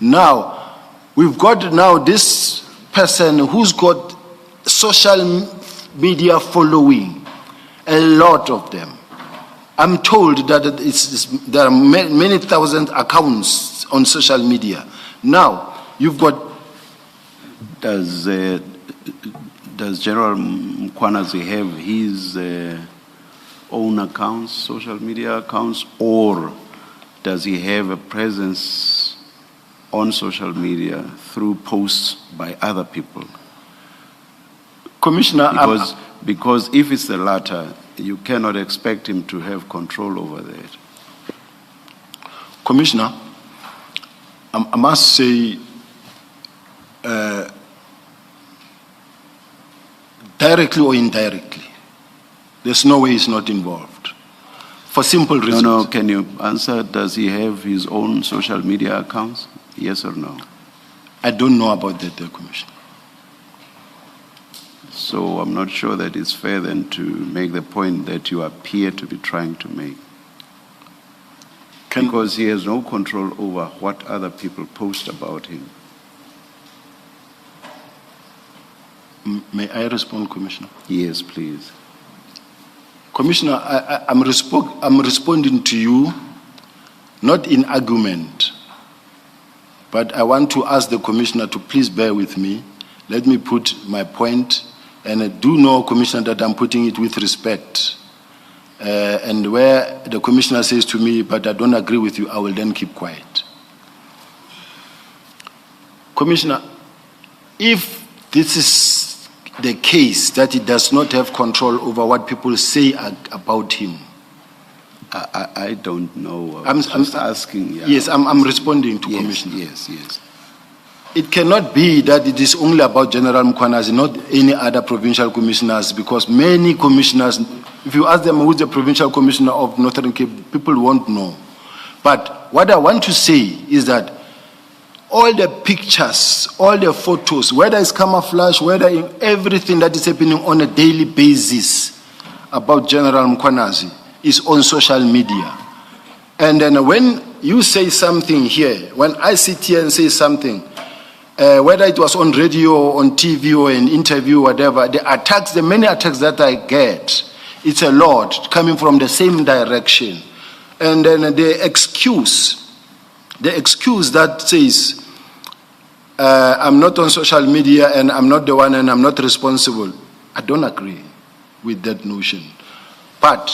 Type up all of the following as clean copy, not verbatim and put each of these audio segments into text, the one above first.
Now, we've got now this person who's got social media following, a lot of them. I'm told that there are many thousand accounts on social media. Now, you've got... Does General Mkhwanazi have his own accounts, social media accounts, or does he have a presence on social media through posts by other people? Commissioner, because if it's the latter, you cannot expect him to have control over that. Commissioner, I must say, directly or indirectly, there's no way he's not involved. For simple reasons. No, can you answer, does he have his own social media accounts? Yes or no? I don't know about that, Commissioner. So I'm not sure that it's fair then to make the point that you appear to be trying to make. Because he has no control over what other people post about him. May I respond, Commissioner? Yes, please. Commissioner, I'm responding to you, not in argument, but I want to ask the Commissioner to please bear with me. Let me put my point, and I do know, Commissioner, that I'm putting it with respect. And where the Commissioner says to me, but I don't agree with you, I will then keep quiet. Commissioner, if this is the case that he does not have control over what people say about him, I don't know. I'm just asking. Yeah. Yes, I'm responding to yes, Commissioner. Yes. It cannot be that it is only about General Mkhwanazi, not any other provincial commissioners, because many commissioners, if you ask them who's the provincial commissioner of Northern Cape, people won't know. But what I want to say is that all the pictures, all the photos, whether it's camouflage, whether in everything that is happening on a daily basis about General Mkhwanazi is on social media. And then when you say something here, when I sit here and say something, whether it was on radio or on TV or an interview, whatever, the many attacks that I get, it's a lot coming from the same direction. And then the excuse that says, I'm not on social media and I'm not the one and I'm not responsible, I don't agree with that notion. But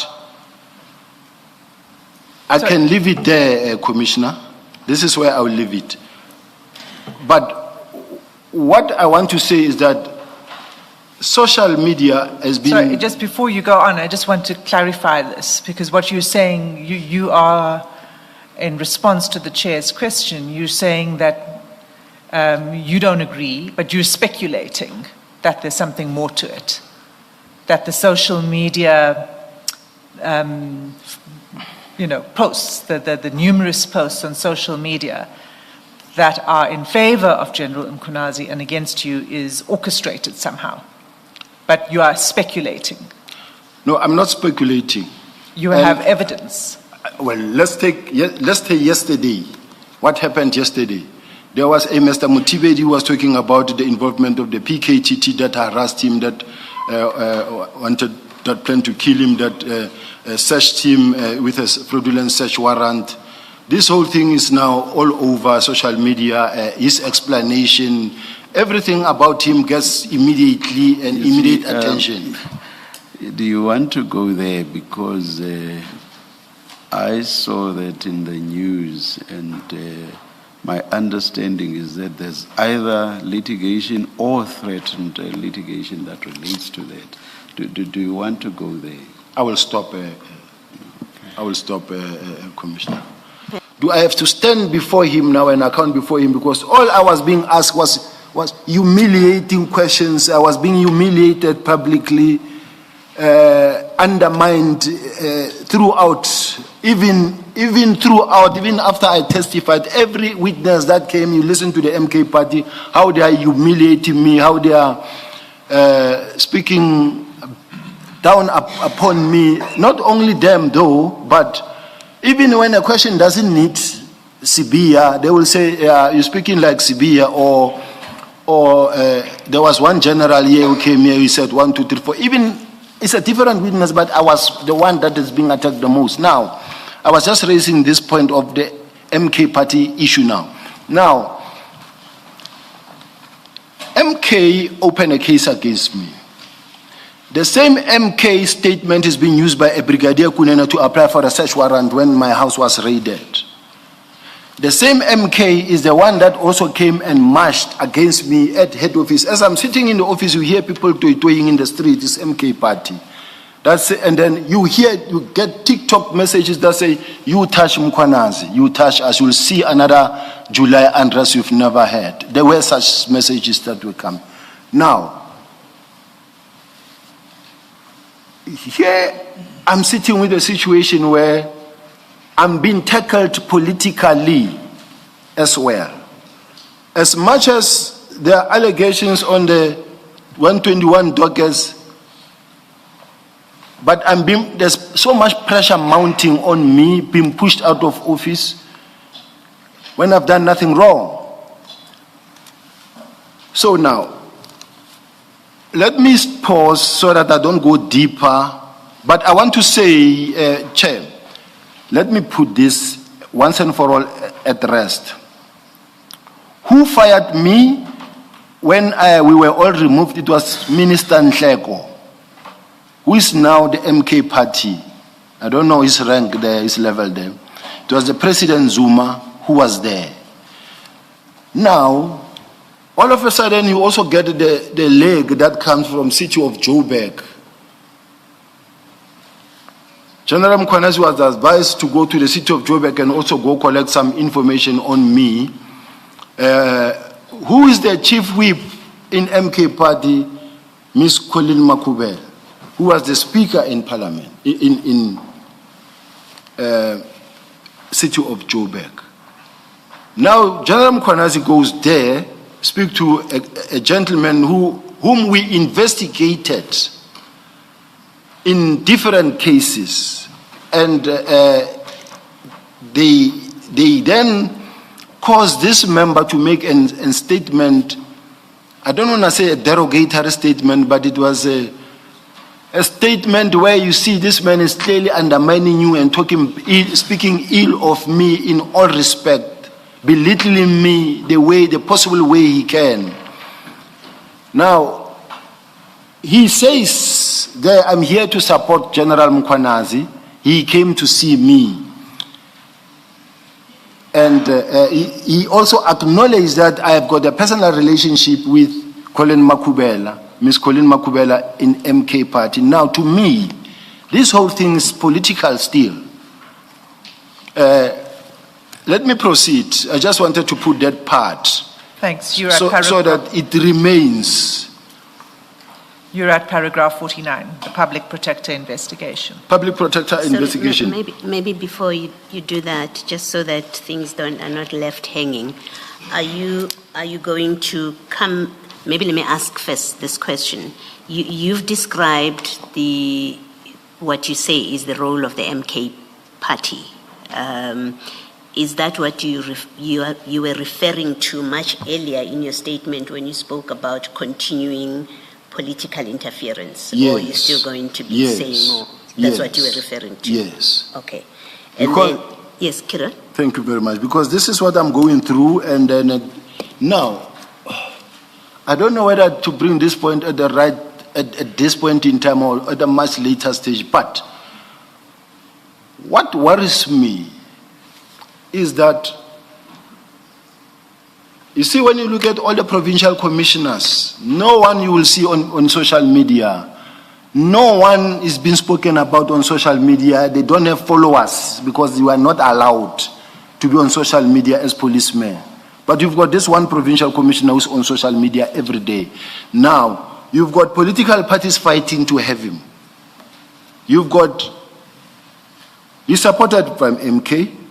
I can leave it there, Commissioner. This is where I will leave it. But what I want to say is that social media has been... Sorry, just before you go on, I just want to clarify this, because what you're saying, you are, in response to the Chair's question, you're saying that you don't agree, but you're speculating that there's something more to it, that the social media posts, the numerous posts on social media that are in favor of General Mkhwanazi and against you is orchestrated somehow. But you are speculating. No, I'm not speculating. You have evidence. Well, let's take yesterday. What happened yesterday? There was a Mr. Mutibedi who was talking about the involvement of the PKTT that harassed him, that planned to kill him, that searched him with a fraudulent search warrant. This whole thing is now all over social media. His explanation, everything about him gets immediate attention. Do you want to go there? Because I saw that in the news, and my understanding is that there's either litigation or threatened litigation that relates to that. Do you want to go there? I will stop, Commissioner. Do I have to stand before him now and account before him? Because all I was being asked was humiliating questions. I was being humiliated publicly, undermined throughout, even after I testified. Every witness that came, you listen to the MK party, how they are humiliating me, how they are speaking down upon me. Not only them though, but even when a question doesn't need Sibiya, they will say, you're speaking like Sibiya, or there was one general here who came here, he said 1, 2, 3, 4. Even, it's a different witness, but I was the one that is being attacked the most. Now, I was just raising this point of the MK party issue now. Now, MK opened a case against me. The same MK statement is being used by a Brigadier Kunena to apply for a search warrant when my house was raided. The same MK is the one that also came and marched against me at head office. As I'm sitting in the office, you hear people toying in the street, it's MK party. That's it. And then you get TikTok messages that say, you touch Mkhwanazi, you touch us, you'll see another July unrest you've never had. There were such messages that will come. Now, here I'm sitting with a situation where I'm being tackled politically as well. As much as there are allegations on the 121 dockers, but there's so much pressure mounting on me, being pushed out of office when I've done nothing wrong. So now, let me pause so that I don't go deeper. But I want to say, Chair, let me put this once and for all at rest. Who fired me when we were all removed? It was Minister Nhleko, who is now the MK party. I don't know his rank there, his level there. It was the President Zuma who was there. Now, all of a sudden, you also get the leg that comes from city of Joburg. General Mkhwanazi was advised to go to the city of Joburg and also go collect some information on me. Who is the chief whip in MK party? Miss Colin Makubela, who was the speaker in parliament, in city of Joburg. Now, General Mkhwanazi goes there, speak to a gentleman whom we investigated in different cases, and they then caused this member to make a statement. I don't want to say a derogatory statement, but it was a statement where you see this man is clearly undermining you and speaking ill of me in all respect, belittling me the possible way he can. Now, he says that I'm here to support General Mkhwanazi. He came to see me. And he also acknowledged that I have got a personal relationship with Colin Makubela, Miss Colin Makubela in MK party. Now, to me, this whole thing is political still. Let me proceed. I just wanted to put that part. Thanks. You're So that it remains. You're at paragraph 49, the public protector investigation. Public protector investigation. Maybe before you do that, just so that things are not left hanging, are you going to come? Maybe let me ask first this question. You've described what you say is the role of the MK party. Is that what you were referring to much earlier in your statement when you spoke about continuing political interference? Yes. Or are you still going to be saying more? That's what you were referring to? Yes. Okay. And yes, Kira? Thank you very much. Because this is what I'm going through, and then now, I don't know whether to bring this point at this point in time or at a much later stage, but what worries me is that, you see, when you look at all the provincial commissioners, no one you will see on social media. No one is being spoken about on social media. They don't have followers because you are not allowed to be on social media as policemen. But you've got this one provincial commissioner who's on social media every day. Now, you've got political parties fighting to have him. He's supported by MK.